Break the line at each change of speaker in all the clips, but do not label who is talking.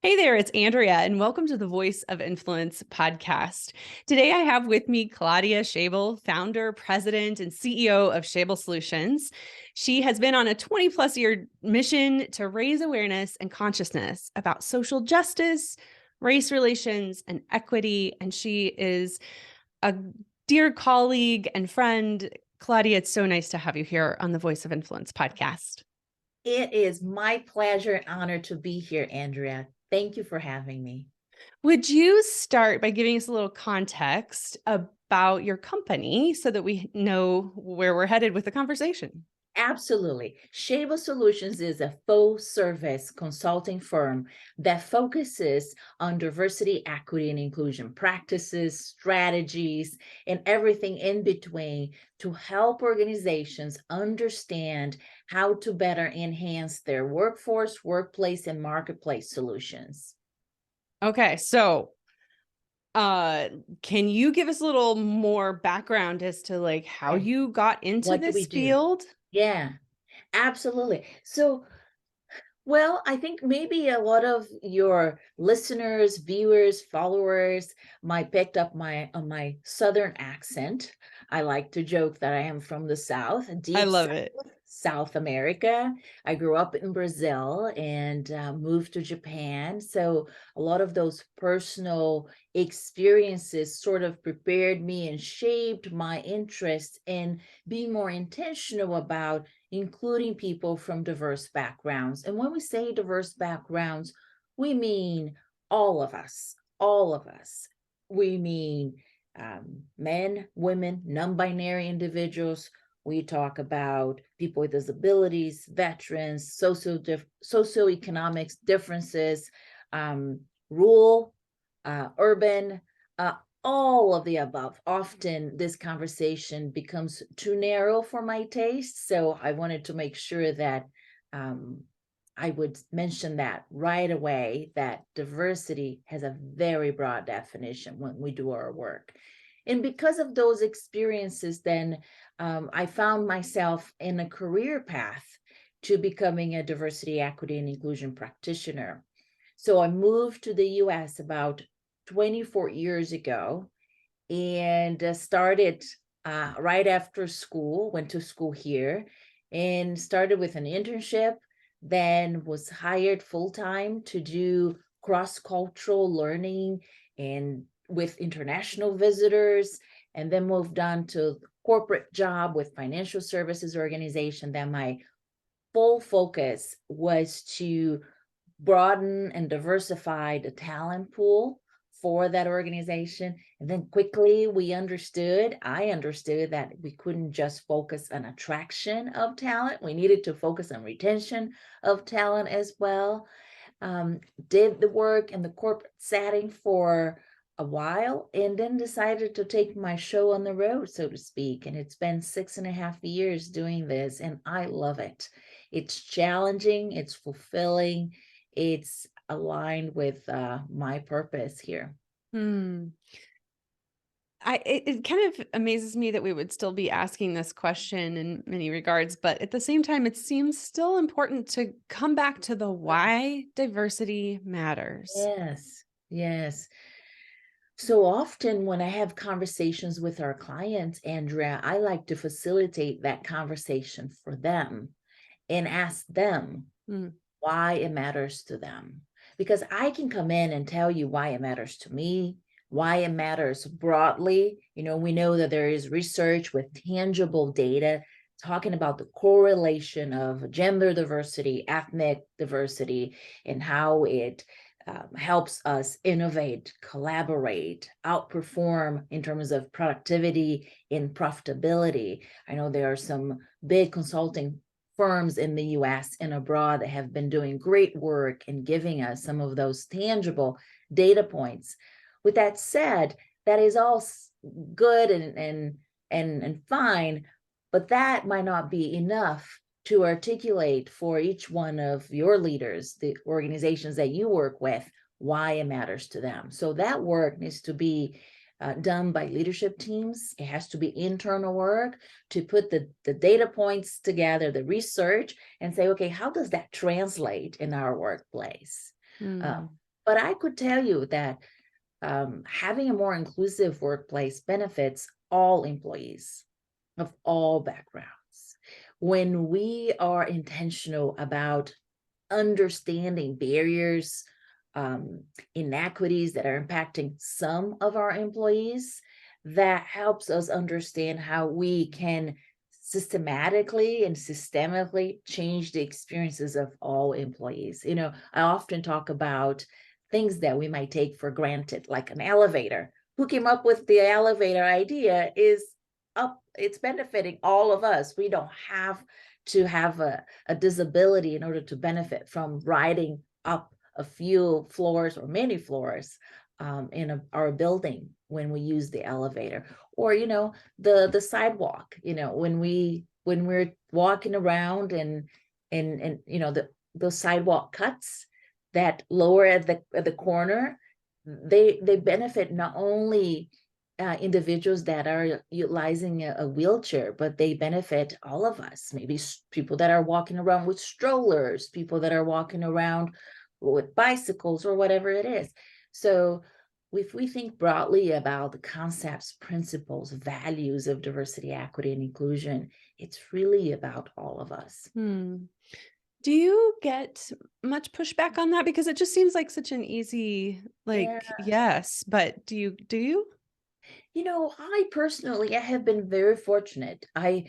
Hey there, it's Andrea, and welcome to the Voice of Influence podcast. Today I have with me Claudia Schabel, founder, president, and CEO of Schabel Solutions. She has been on a 20-plus year mission to raise awareness and consciousness about social justice, race relations, and equity. And she is a dear colleague and friend. Claudia, it's so nice to have you here on the Voice of Influence podcast.
It is my pleasure and honor to be here, Andrea. Thank you for having me.
Would you start by giving us a little context about your company so that we know where we're headed with the conversation?
Absolutely. Schabel Solutions is a full service consulting firm that focuses on diversity, equity, and inclusion practices, strategies, and everything in between to help organizations understand how to better enhance their workforce, workplace, and marketplace solutions.
Okay, so can you give us a little more background as to like how
Okay.
you got into
What do we
this
do?
field?
Yeah, absolutely. Well, I think maybe a lot of your listeners, viewers, followers might picked up my southern accent. I like to joke that I am from the South,
I
deep
love
South,
it.
South America. I grew up in Brazil and moved to Japan. So a lot of those personal experiences sort of prepared me and shaped my interest in being more intentional about including people from diverse backgrounds. And when we say diverse backgrounds, we mean all of us, all of us. We mean men, women, non binary individuals. We talk about people with disabilities, veterans, socioeconomics differences, rural, urban, all of the above. Often this conversation becomes too narrow for my taste. So I wanted to make sure that I would mention that right away, that diversity has a very broad definition when we do our work. And because of those experiences, then I found myself in a career path to becoming a diversity, equity, and inclusion practitioner. So I moved to the US about 24 years ago and started right after school, went to school here and started with an internship, then was hired full time to do cross-cultural learning and with international visitors, and then moved on to corporate job with financial services organization. Then my full focus was to broaden and diversify the talent pool for that organization. And then quickly I understood that we couldn't just focus on attraction of talent. We needed to focus on retention of talent as well. Did the work in the corporate setting for a while and then decided to take my show on the road, so to speak. And it's been 6.5 years doing this, and I love it. It's challenging, it's fulfilling, it's aligned with my purpose here.
Hmm. It kind of amazes me that we would still be asking this question in many regards, but at the same time, it seems still important to come back to the why diversity matters.
Yes, yes. So often when I have conversations with our clients, Andrea, I like to facilitate that conversation for them and ask them
Hmm.
why it matters to them. Because I can come in and tell you why it matters to me, why it matters broadly. We know that there is research with tangible data talking about the correlation of gender diversity, ethnic diversity, and how it helps us innovate, collaborate, outperform in terms of productivity and profitability. I know there are some big consulting firms in the US and abroad that have been doing great work and giving us some of those tangible data points. With that said, that is all good and fine, but that might not be enough to articulate for each one of your leaders, the organizations that you work with, why it matters to them. So that work needs to be done by leadership teams. It has to be internal work to put the data points together, the research, and say, okay, how does that translate in our workplace?
Hmm.
But I could tell you that having a more inclusive workplace benefits all employees of all backgrounds. When we are intentional about understanding barriers, inequities that are impacting some of our employees, that helps us understand how we can systematically and systemically change the experiences of all employees. I often talk about things that we might take for granted, like an elevator. Who came up with the elevator idea is up, it's benefiting all of us. We don't have to have a disability in order to benefit from riding up a few floors or many floors in our building when we use the elevator. Or the sidewalk, when we're walking around and those sidewalk cuts that lower at the corner, they benefit not only individuals that are utilizing a wheelchair, but they benefit all of us. Maybe people that are walking around with strollers, people that are walking around with bicycles, or whatever it is. So if we think broadly about the concepts, principles, values of diversity, equity, and inclusion, it's really about all of us.
Do you get much pushback on that? Because it just seems like such an easy,
Yeah.
yes, but do you?
I personally, I have been very fortunate. I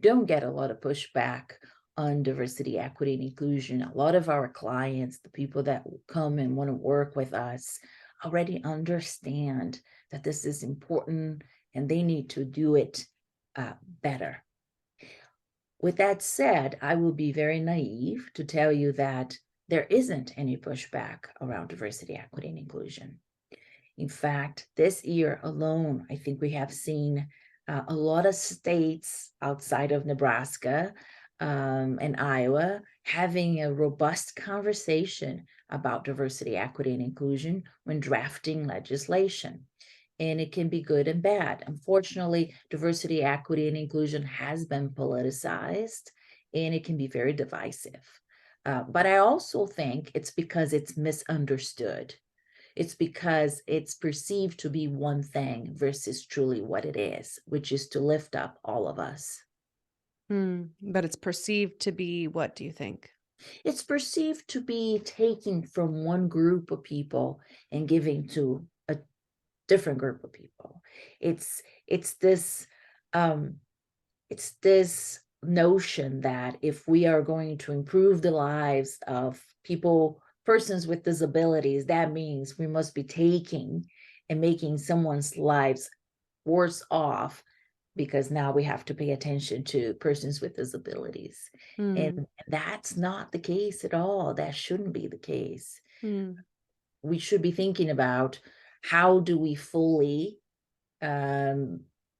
don't get a lot of pushback on diversity, equity, and inclusion. A lot of our clients, the people that come and want to work with us, already understand that this is important and they need to do it better. With that said, I will be very naive to tell you that there isn't any pushback around diversity, equity, and inclusion. In fact, this year alone, I think we have seen a lot of states outside of Nebraska and Iowa having a robust conversation about diversity, equity, and inclusion when drafting legislation. And it can be good and bad. Unfortunately, diversity, equity, and inclusion has been politicized, and it can be very divisive. But I also think it's because it's misunderstood. It's because it's perceived to be one thing versus truly what it is, which is to lift up all of us.
But it's perceived to be, what do you think?
It's perceived to be taking from one group of people and giving to a different group of people. It's this notion that if we are going to improve the lives of persons with disabilities, that means we must be taking and making someone's lives worse off, because now we have to pay attention to persons with disabilities. And that's not the case at all. That shouldn't be the case. We should be thinking about how do we fully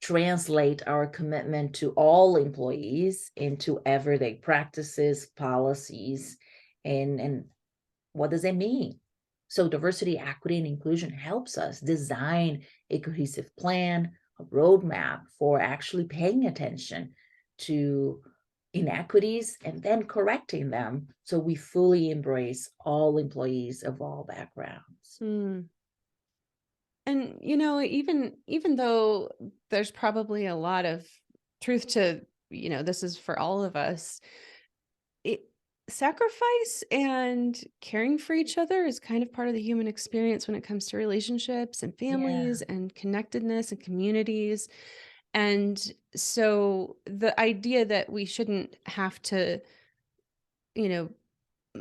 translate our commitment to all employees into everyday practices, policies, and what does it mean? So diversity, equity, and inclusion helps us design a cohesive plan, a roadmap for actually paying attention to inequities and then correcting them, so we fully embrace all employees of all backgrounds.
And even though there's probably a lot of truth to, this is for all of us, sacrifice and caring for each other is kind of part of the human experience when it comes to relationships and families and connectedness and communities. And so the idea that we shouldn't have to,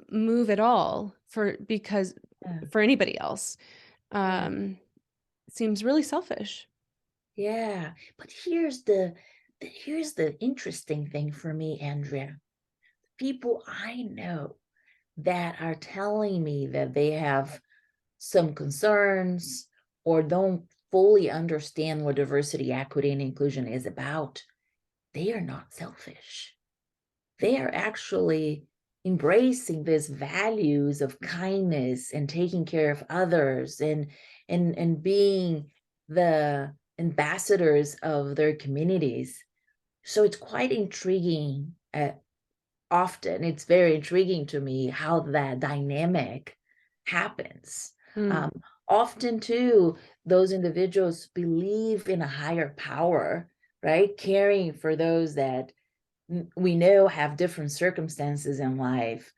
move at all for anybody else seems really selfish.
Yeah, but here's the interesting thing for me, Andrea. People I know that are telling me that they have some concerns or don't fully understand what diversity, equity, and inclusion is about, they are not selfish. They are actually embracing these values of kindness and taking care of others and being the ambassadors of their communities. So it's quite intriguing. Often it's very intriguing to me how that dynamic happens.
Mm.
Often too, those individuals believe in a higher power, right? Caring for those that we know have different circumstances in life.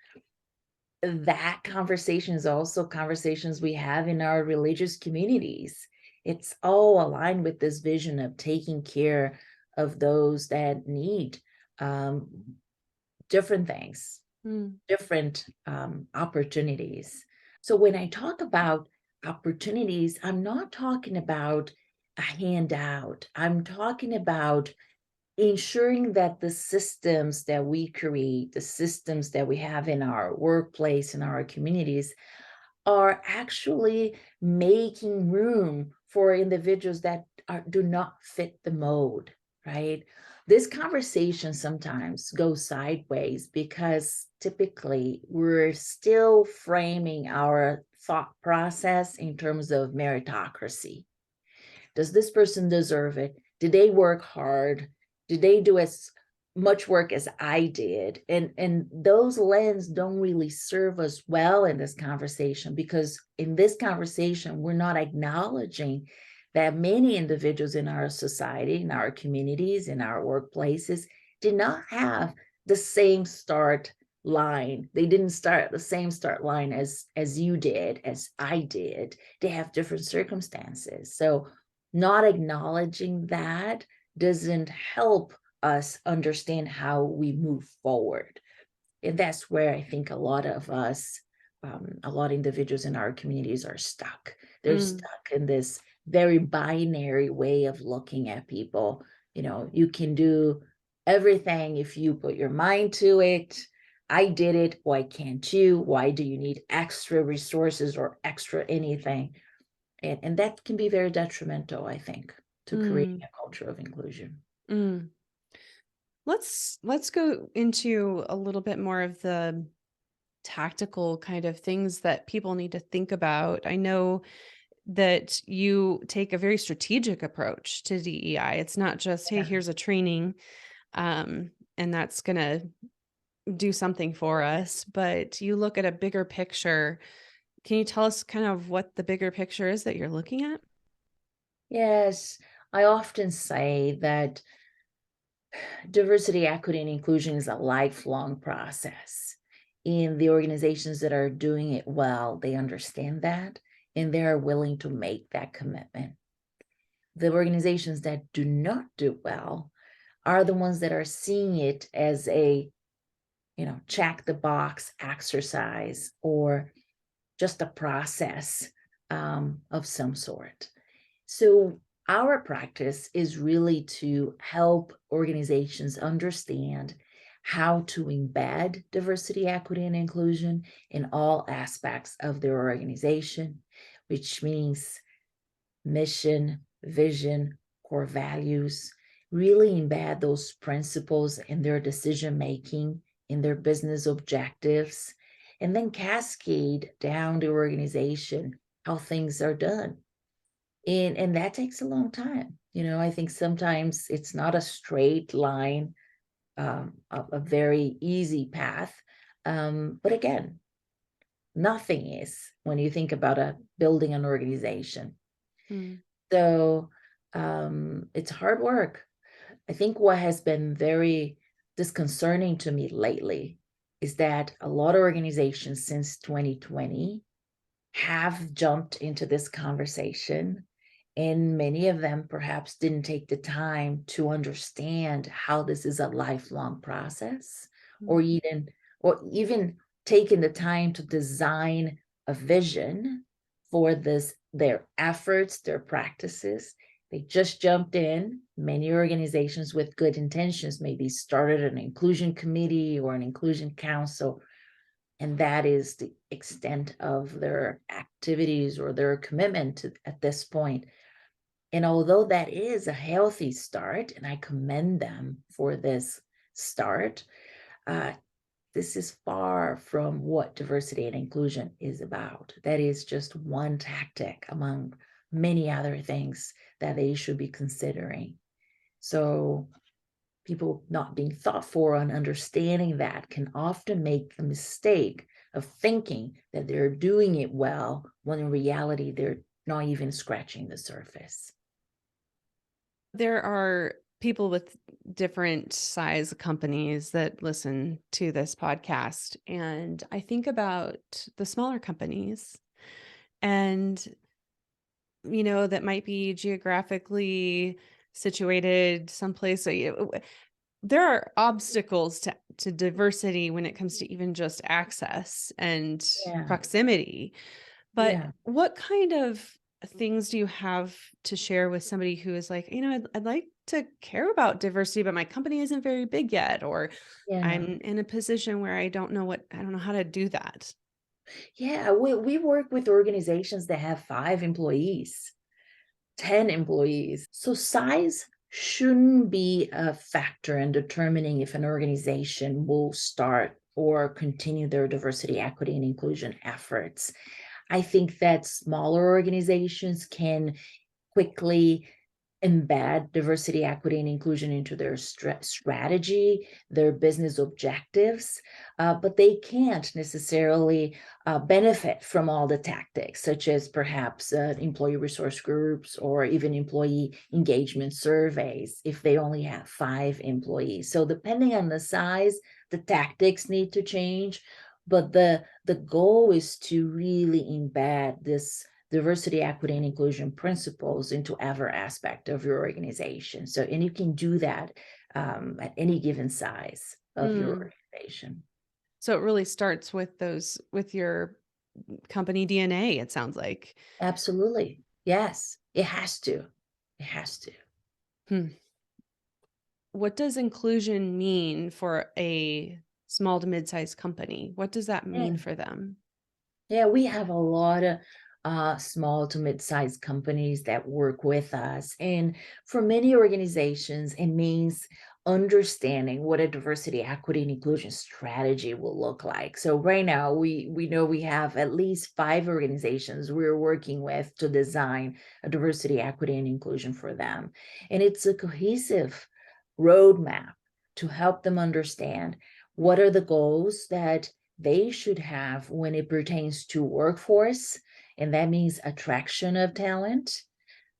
That conversation is also conversations we have in our religious communities. It's all aligned with this vision of taking care of those that need um, different things, different opportunities. So when I talk about opportunities, I'm not talking about a handout. I'm talking about ensuring that the systems that we create, the systems that we have in our workplace, in our communities, are actually making room for individuals that do not fit the mold, right? This conversation sometimes goes sideways because typically we're still framing our thought process in terms of meritocracy. Does this person deserve it? Did they work hard? Did they do as much work as I did? And those lenses don't really serve us well in this conversation, because in this conversation, we're not acknowledging that many individuals in our society, in our communities, in our workplaces, did not have the same start line. They didn't start the same start line as you did, as I did. They have different circumstances. So not acknowledging that doesn't help us understand how we move forward. And that's where I think a lot of us, a lot of individuals in our communities are stuck. They're stuck in this very binary way of looking at people. You know, you can do everything if you put your mind to it. I did it. Why can't you? Why do you need extra resources or extra anything? And that can be very detrimental, I think, to creating a culture of inclusion.
Mm. Let's go into a little bit more of the tactical kind of things that people need to think about. I know that you take a very strategic approach to DEI. It's not just, hey,
Yeah.
here's a training, and that's going to do something for us, but you look at a bigger picture. Can you tell us kind of what the bigger picture is that you're looking at?
Yes, I often say that diversity, equity, and inclusion is a lifelong process. In the organizations that are doing it well, they understand that and they're willing to make that commitment. The organizations that do not do well are the ones that are seeing it as a, check the box exercise or just a process of some sort. So our practice is really to help organizations understand how to embed diversity, equity, and inclusion in all aspects of their organization, which means mission, vision, core values, really embed those principles in their decision making, in their business objectives, and then cascade down the organization how things are done. And that takes a long time. I think sometimes it's not a straight line, a very easy path. But again, nothing is when you think about building an organization.
Mm.
So it's hard work. I think what has been very disconcerting to me lately is that a lot of organizations since 2020 have jumped into this conversation, and many of them perhaps didn't take the time to understand how this is a lifelong process, or
Mm.
even taking the time to design a vision for their efforts, their practices. They just jumped in. Many organizations with good intentions maybe started an inclusion committee or an inclusion council, and that is the extent of their activities or their commitment at this point. And although that is a healthy start, and I commend them for this start, uh, this is far from what diversity and inclusion is about. That is just one tactic among many other things that they should be considering. So people not being thoughtful and understanding that can often make the mistake of thinking that they're doing it well, when in reality, they're not even scratching the surface.
There are people with different size companies that listen to this podcast. And I think about the smaller companies and, that might be geographically situated someplace. So there are obstacles to diversity when it comes to even just access and
Yeah,
proximity. But
yeah,
what kind of things do you have to share with somebody who is like, I'd like to care about diversity, but my company isn't very big yet, or
yeah.
I'm in a position where I don't know how to do that.
Yeah, we work with organizations that have 5 employees, 10 employees. So size shouldn't be a factor in determining if an organization will start or continue their diversity, equity, and inclusion efforts. I think that smaller organizations can quickly embed diversity, equity, and inclusion into their strategy, their business objectives, but they can't necessarily benefit from all the tactics, such as perhaps employee resource groups or even employee engagement surveys, if they only have 5 employees. So depending on the size, the tactics need to change, but the goal is to really embed this diversity, equity, and inclusion principles into every aspect of your organization. So, and you can do that at any given size of your
Mm.
organization.
So it really starts with your company DNA, it sounds like.
Absolutely. Yes, it has to. It has to.
Hmm. What does inclusion mean for a small to mid-sized company? What does that
Yeah.
mean for them?
Yeah, we have a lot of small to mid-sized companies that work with us. And for many organizations, it means understanding what a diversity, equity, and inclusion strategy will look like. So right now, we know we have at least 5 organizations we're working with to design a diversity, equity, and inclusion for them. And it's a cohesive roadmap to help them understand what are the goals that they should have when it pertains to workforce, and that means attraction of talent,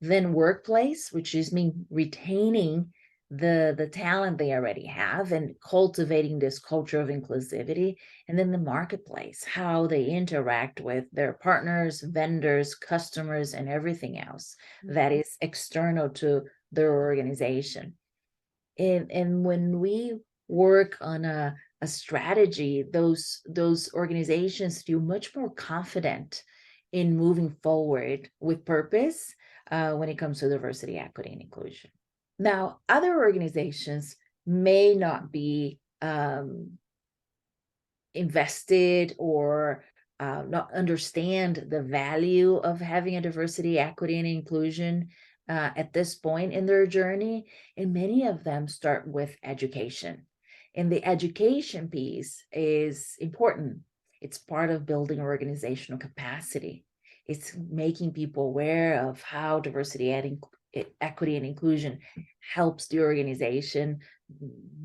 then workplace, which is mean retaining the talent they already have and cultivating this culture of inclusivity, and then the marketplace, how they interact with their partners, vendors, customers, and everything else that is external to their organization. And when we work on a strategy, those organizations feel much more confident in moving forward with purpose when it comes to diversity, equity, and inclusion. Now, other organizations may not be invested or not understand the value of having a diversity, equity, and inclusion at this point in their journey. And many of them start with education. And the education piece is important. It's part of building organizational capacity. It's making people aware of how diversity, equity, and inclusion helps the organization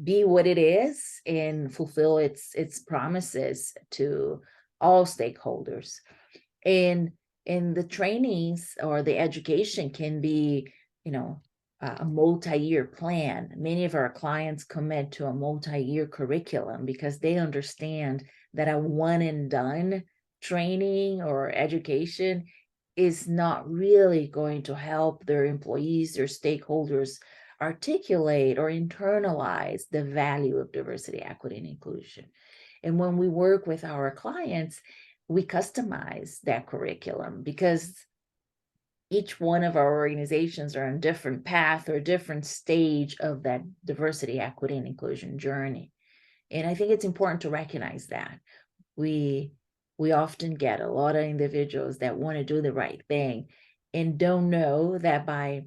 be what it is and fulfill its promises to all stakeholders. And the trainings or the education can be, you know, a multi-year plan. Many of our clients commit to a multi-year curriculum because they understand that a one and done training or education is not really going to help their employees or stakeholders articulate or internalize the value of diversity, equity, and inclusion. And when we work with our clients, we customize that curriculum because each one of our organizations are on different path or different stage of that diversity, equity, and inclusion journey. And I think it's important to recognize that. We we often get a lot of individuals that want to do the right thing and don't know that by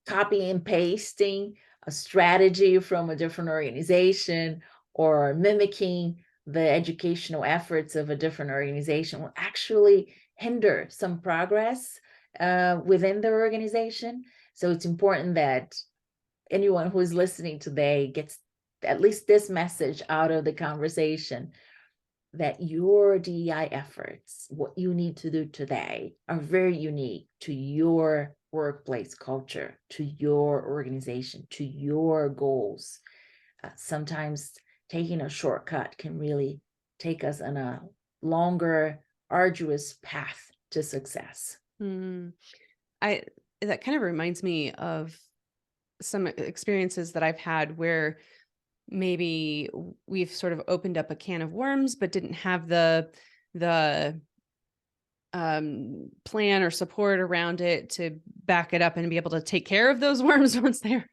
copying and pasting a strategy from a different organization or mimicking the educational efforts of a different organization will actually hinder some progress within their organization. So it's important that anyone who is listening today gets at least this message out of the conversation. that your DEI efforts, what you need to do today, are very unique to your workplace culture, to your organization, to your goals. Sometimes taking a shortcut can really take us on a longer, arduous path to success.
Mm. I that kind of reminds me of some experiences that I've had where maybe we've sort of opened up a can of worms, but didn't have the plan or support around it to back it up and be able to take care of those worms once they're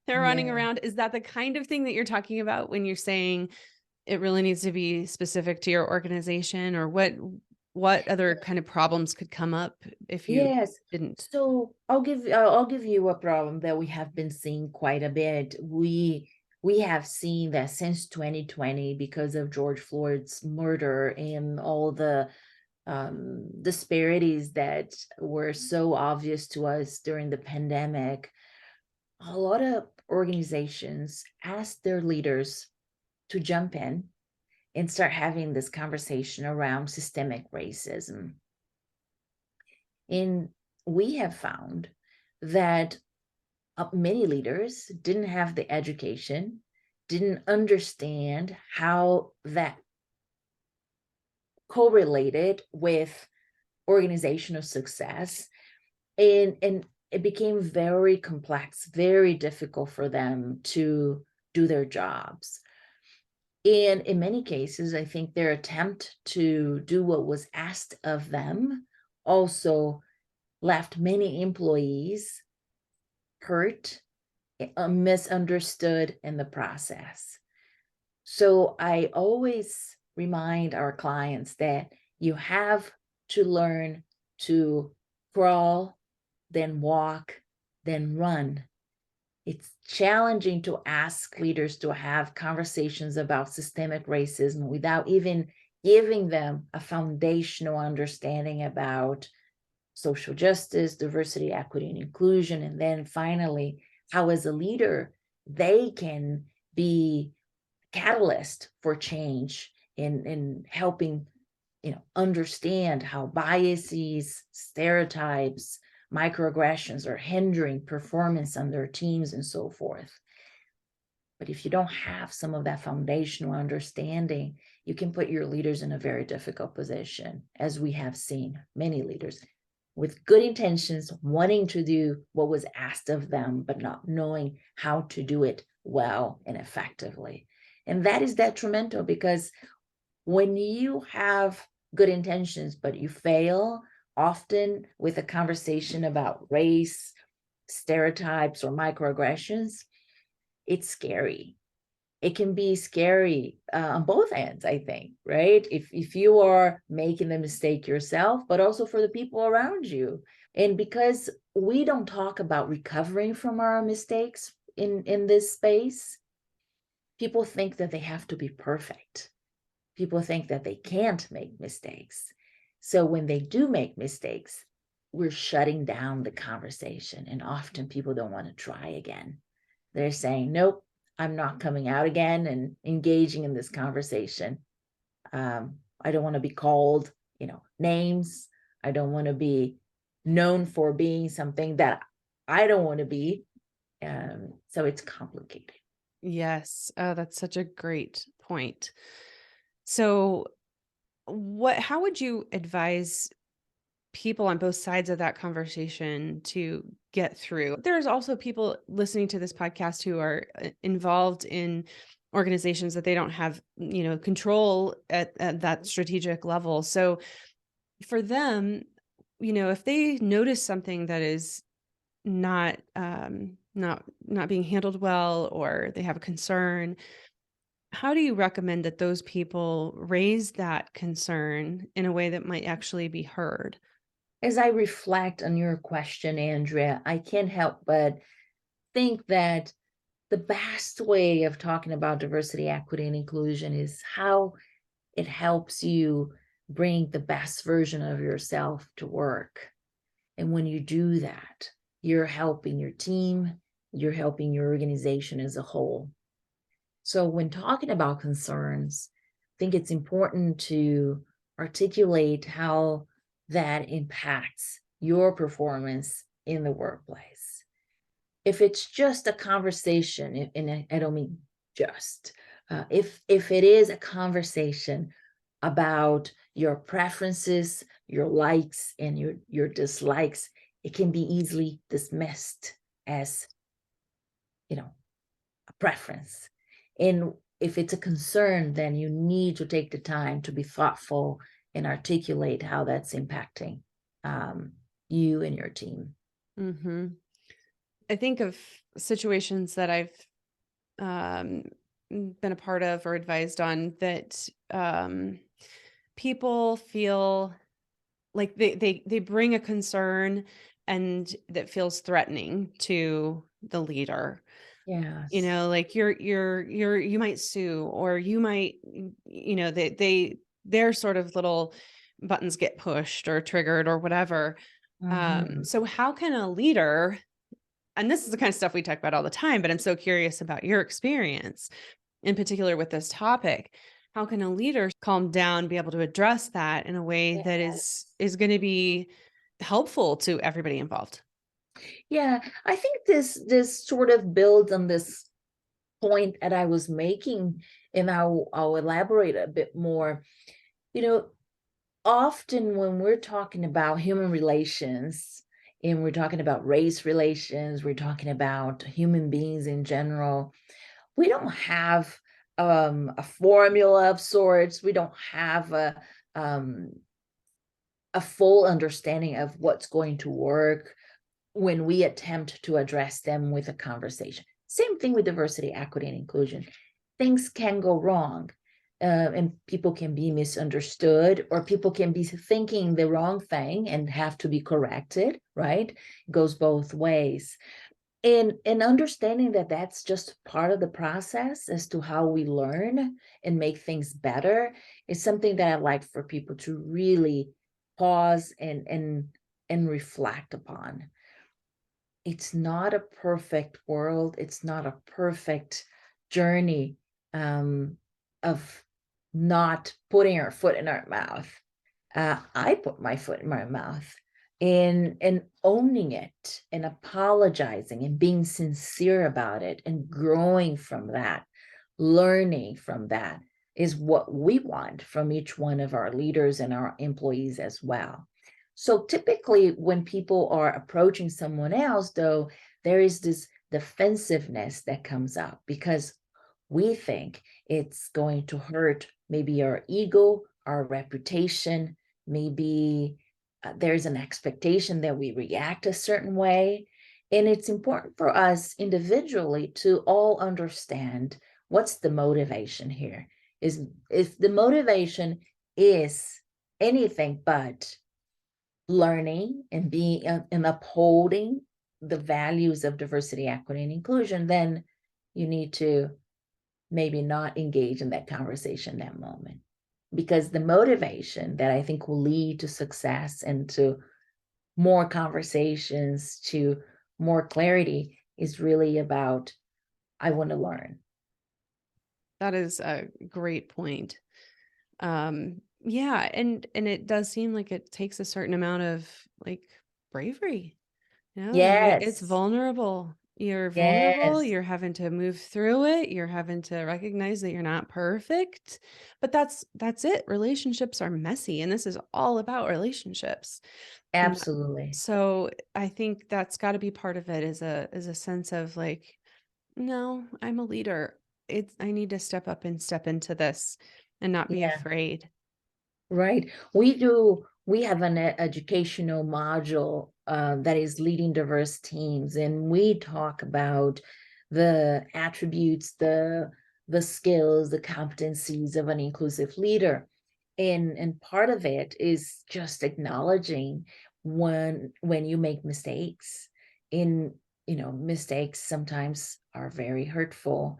running
Yeah.
around. Is that the kind of thing that you're talking about when you're saying it really needs to be specific to your organization, or what other kind of problems could come up if you
Yes.
didn't?
So I'll give you a problem that we have been seeing quite a bit. We have seen that since 2020, because of George Floyd's murder and all the disparities that were so obvious to us during the pandemic, a lot of organizations asked their leaders to jump in and start having this conversation around systemic racism. And we have found that many leaders didn't have the education, didn't understand how that correlated with organizational success. And it became very complex, very difficult for them to do their jobs. And in many cases, I think their attempt to do what was asked of them also left many employees hurt, misunderstood in the process. So I always remind our clients that you have to learn to crawl, then walk, then run. It's challenging to ask leaders to have conversations about systemic racism without even giving them a foundational understanding about social justice, diversity, equity, and inclusion. And then finally, how as a leader, they can be catalyst for change in helping understand how biases, stereotypes, microaggressions are hindering performance on their teams and so forth. But if you don't have some of that foundational understanding, you can put your leaders in a very difficult position, as we have seen many leaders with good intentions, wanting to do what was asked of them, but not knowing how to do it well and effectively. And that is detrimental, because when you have good intentions, but you fail, often with a conversation about race, stereotypes, or microaggressions, it's scary. It can be scary on both ends, I think, right? If you are making the mistake yourself, but also for the people around you. And because we don't talk about recovering from our mistakes in this space, people think that they have to be perfect. People think that they can't make mistakes. So when they do make mistakes, we're shutting down the conversation. And often people don't want to try again. They're saying, nope, I'm not coming out again and engaging in this conversation. I don't want to be called, names. I don't want to be known for being something that I don't want to be. So it's complicated.
Yes. Oh, that's such a great point. So how would you advise people on both sides of that conversation to get through? There's also people listening to this podcast who are involved in organizations that they don't have, control at that strategic level. So for them, if they notice something that is not being handled well, or they have a concern, how do you recommend that those people raise that concern in a way that might actually be heard?
As I reflect on your question, Andrea, I can't help but think that the best way of talking about diversity, equity, and inclusion is how it helps you bring the best version of yourself to work. And when you do that, you're helping your team, you're helping your organization as a whole. So when talking about concerns, think it's important to articulate how that impacts your performance in the workplace. If it's just a conversation, and I don't mean just, if it is a conversation about your preferences, your likes, and your dislikes, it can be easily dismissed as, a preference. And if it's a concern, then you need to take the time to be thoughtful and articulate how that's impacting you and your team.
Mm-hmm. I think of situations that I've been a part of or advised on that people feel like they bring a concern and that feels threatening to the leader.
Yes.
Like you might sue, or you might, their sort of little buttons get pushed or triggered or whatever.
Mhm.
So how can a leader, and this is the kind of stuff we talk about all the time, but I'm so curious about your experience in particular with this topic. How can a leader calm down, be able to address that in a way that is going to be helpful to everybody involved?
Yeah, I think this sort of builds on this point that I was making, and I'll elaborate a bit more. You know, often when we're talking about human relations, and we're talking about race relations, we're talking about human beings in general, we don't have a formula of sorts. We don't have um, a full understanding of what's going to work when we attempt to address them with a conversation. Same thing with diversity, equity, and inclusion. Things can go wrong, and people can be misunderstood, or people can be thinking the wrong thing and have to be corrected, right? It goes both ways. And understanding that that's just part of the process as to how we learn and make things better is something that I like for people to really pause and reflect upon. It's not a perfect world. It's not a perfect journey, of not putting our foot in our mouth. I put my foot in my mouth, and owning it and apologizing and being sincere about it and growing from that, learning from that is what we want from each one of our leaders and our employees as well. So typically, when people are approaching someone else, though, there is this defensiveness that comes up because we think it's going to hurt maybe our ego, our reputation, maybe there's an expectation that we react a certain way. And it's important for us individually to all understand what's the motivation here. Is if the motivation is anything but learning and being and upholding the values of diversity, equity, and inclusion, then you need to maybe not engage in that conversation that moment. Because the motivation that I think will lead to success and to more conversations, to more clarity, is really about, I want to learn.
That is a great point. Yeah, and it does seem like it takes a certain amount of like bravery. Like it's
Yes,
vulnerable. You're vulnerable,
yes,
you're having to move through it, you're having to recognize that you're not perfect. But that's it. Relationships are messy, and this is all about relationships. And
absolutely.
so I think that's got to be part of it, is a sense of like, no, I'm a leader. I need to step up and step into this and not be
Yeah.
afraid.
Right. We have an educational module that is leading diverse teams, and we talk about the attributes, the skills, the competencies of an inclusive leader. And part of it is just acknowledging when you make mistakes. In, mistakes sometimes are very hurtful.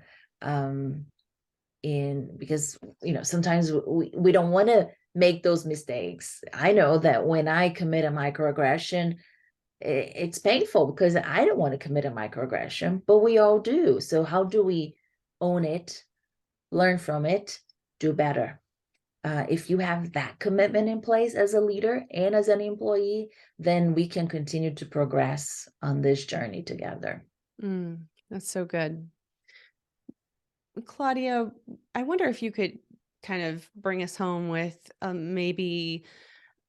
In because sometimes we don't want to make those mistakes. I know that when I commit a microaggression, it's painful because I don't want to commit a microaggression, but we all do. So how do we own it, learn from it, do better? If you have that commitment in place as a leader and as an employee, then we can continue to progress on this journey together.
That's so good. Claudia, I wonder if you could kind of bring us home with maybe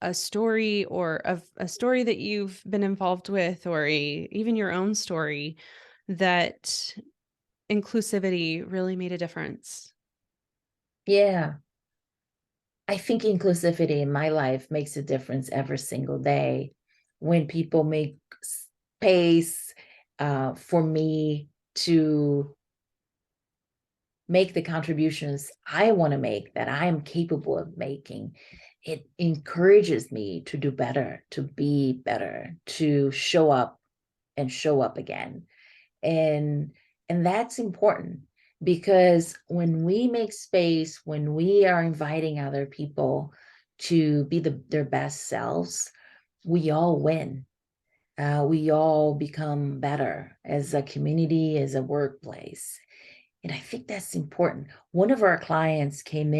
a story or a story that you've been involved with, or even your own story that inclusivity really made a difference.
Yeah. I think inclusivity in my life makes a difference every single day when people make space for me to make the contributions I want to make, that I am capable of making. It encourages me to do better, to be better, to show up and show up again. And that's important, because when we make space, when we are inviting other people to be their best selves, we all win. We all become better as a community, as a workplace. And I think that's important. One of our clients came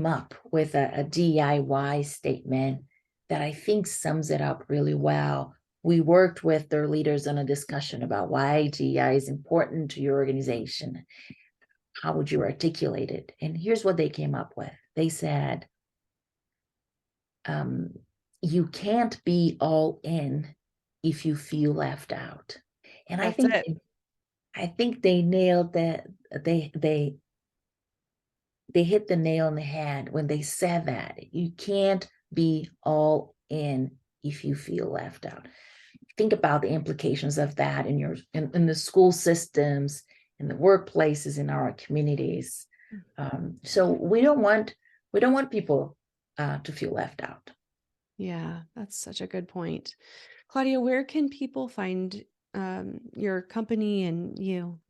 up with a DIY statement that I think sums it up really well. We worked with their leaders on a discussion about why DEI is important to your organization. How would you articulate it? And here's what they came up with. They said, you can't be all in if you feel left out. And
That's it.
I think they nailed that. They hit the nail on the head when they said that. You can't be all in if you feel left out. Think about the implications of that in the school systems, in the workplaces, in our communities. So we don't want people to feel left out.
Yeah, that's such a good point. Claudia, where can people find your company and you?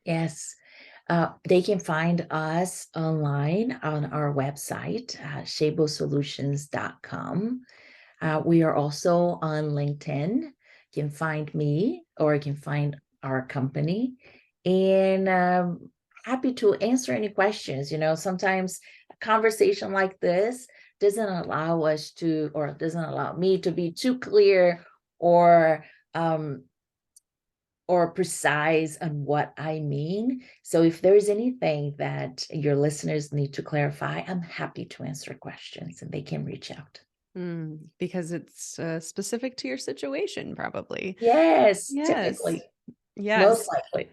Yes. They can find us online on our website, shabelsolutions.com. We are also on LinkedIn. You can find me, or you can find our company. And happy to answer any questions. Sometimes a conversation like this doesn't allow us to, or doesn't allow me to be too clear or precise on what I mean. So if there's anything that your listeners need to clarify, I'm happy to answer questions, and they can reach out.
Because it's specific to your situation, probably.
Yes,
Yes.
typically, most
Yes.
likely.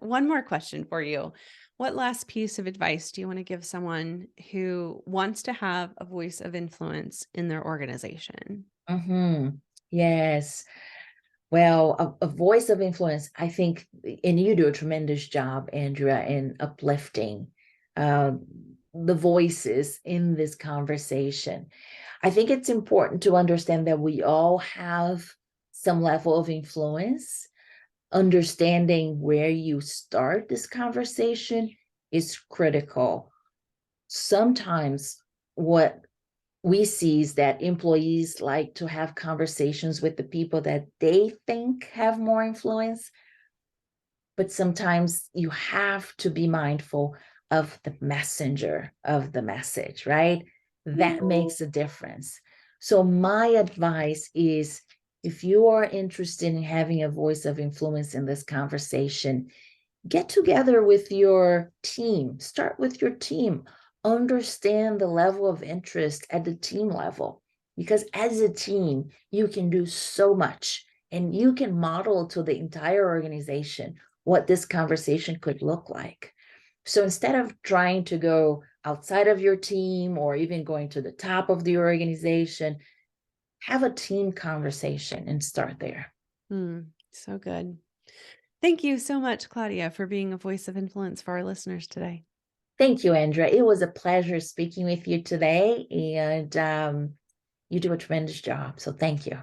One more question for you. What last piece of advice do you want to give someone who wants to have a voice of influence in their organization?
Yes. Well, a voice of influence, I think, and you do a tremendous job, Andrea, in uplifting the voices in this conversation. I think it's important to understand that we all have some level of influence. Understanding where you start this conversation is critical. Sometimes what we see is that employees like to have conversations with the people that they think have more influence, but sometimes you have to be mindful of the messenger of the message, right? That makes a difference. So my advice is, if you are interested in having a voice of influence in this conversation, get together with your team. Start with your team. Understand the level of interest at the team level, because as a team, you can do so much, and you can model to the entire organization what this conversation could look like. So instead of trying to go outside of your team or even going to the top of the organization, have a team conversation and start there.
So good. Thank you so much, Claudia, for being a voice of influence for our listeners today.
Thank you, Andrea. It was a pleasure speaking with you today, and you do a tremendous job. So thank you.